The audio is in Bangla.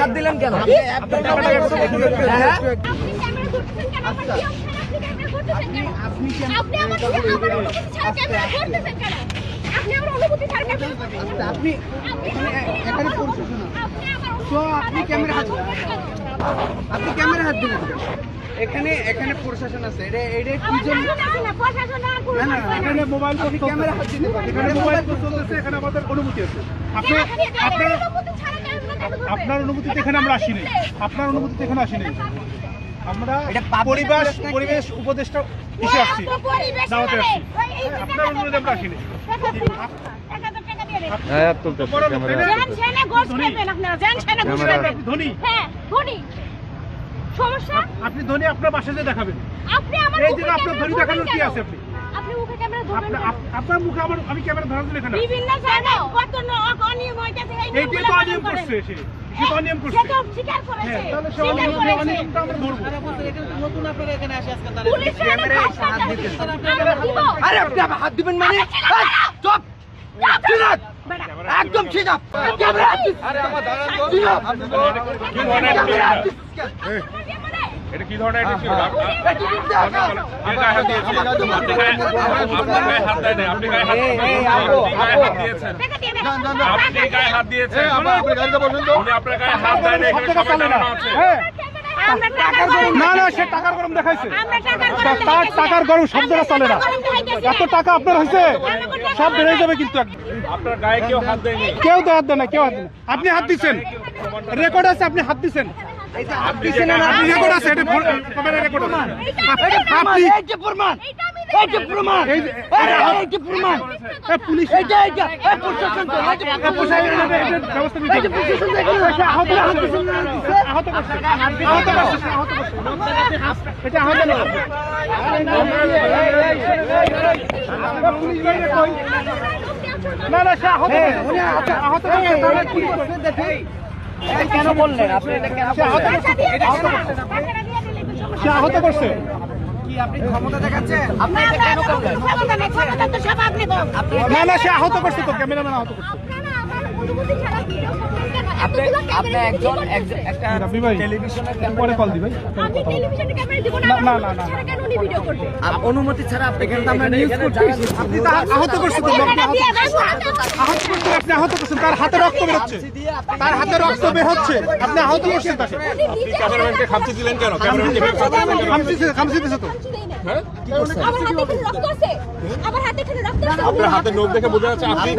হাত দিলেন কেন? আপনি ক্যামেরা হাত দিলেন কেন? এখানে প্রশাসন আছে। এটা কি জন্য? না না, এখানে মোবাইল ফোন ক্যামেরা হাত দিতে পারে। এখানে মোবাইল ফোন চলতেছে, এখানে আমাদের অনুমতি আছে। আপনার অনুমতিতে এখানে আমরা আসিনি। আপনার অনুমতিতে এখানে আসিনি। আমরা পরিবেশ উপদেষ্টা এসে আসছি, দাওয়াতে আসছি। আপনার অনুমতিতে আমরা আসিনি। আপনি ধনী আপনার বাসাতে দেখাবেন। এই যে আপনার ধনী দেখানোর কি আছে? আপনি মুখে ক্যামেরা ধরবেন না। আপনার মুখে আমি ক্যামেরা ধরার জন্য এখানে বিভিন্ন জায়গায় কত অনিয়ম হইতাছে। এই যে তো অনিয়ম করছে সে তো অনিয়ম করছে, সে তো স্বীকার করেছে। তাহলে সে অনিয়মটা আমরা ধরবো। নতুন আপনারা এখানে আসে আজকে তারা ক্যামেরায় হাত দিতেছেন। আরে আপনি হাত দিবেন মানে? চুপ একদম ঠিক আছে। ক্যামেরা আরে আমার দাঁড়ান তো। কি ধরনের এটা কি ধরনের এটা ছিল? আপনি গায়ে হাত দিয়েছেন। আপনি গায়ে হাত দেন। আপনি গায়ে হাত দিয়েছেন। আপনি গায়ে হাত দিয়েছেন। আপনি গাড়িতে বসেন তো। আপনার গায়ে হাত দেন। এখানে সবাই দাঁড়ানো আছে। না না, সে টাকার গরম দেখাইছে। তার টাকার গরম শব্দটা চলে না। এত টাকা আপনার হয়েছে, সব বেড়ে যাবে কিন্তু। আপনার গায়ে কেউ হাত দেয়নি। কেউ তো হাত দেয় না, কেউ হাত দেয় না। আপনি হাত দিচ্ছেন, রেকর্ড আছে। আপনি হাত দিচ্ছেন, আপনি রেকর্ড আছে। এটা ক্যামেরা রেকর্ড আছে। আপনি এই যে প্রমাণ, এই যে প্রমাণ, এই যে প্রমাণ। পুলিশ এইটা প্রশাসন তো প্রশাসন ব্যবস্থা নিতে। এই যে প্রশাসন দেখুন, আহত করছে, আহত করছে, আহত করছে, আহত করছে। এটা আহত না। পুলিশ বাইরে কই? না না, সে আহত করছে, উনি আহত করছে। তাহলে কি করছে দেখি? কেন বললেন আপনি? এটা কেন সে আহত করছে? কি আপনি ক্ষমতা দেখাচ্ছেন? আপনি এটা কেন করলেন? ক্ষমতা তো সব আপনি তো। না না, সে আহত করছে তো, ক্যামেরাম্যান আহত করছে। আপনি একজন একটা টেলিভিশনের পরে কল দিবেন। আমি টেলিভিশনের ক্যামেরা দিব না। না না না, ছাড়া কেন উনি ভিডিও করবে? অনুমতি ছাড়া আপনি কেন? আমরা নিউজ করছি। আপনি তো আহত করছেন তো। আহত করছেন, আপনি আহত করছেন। তার হাতে রক্ত বের হচ্ছে, তার হাতে রক্ত বের হচ্ছে। আপনি আহত করছেন তাকে। আপনি ক্যামেরাম্যানকে খামচি দিলেন কেন? ক্যামেরাম্যানকে খামচি দিছে তো। হ্যাঁ, কি করছেন? আমার হাতে রক্ত আছে, আমার হাতে রক্ত আছে। আপনার হাতে নখ দেখে বোঝা যাচ্ছে আপনি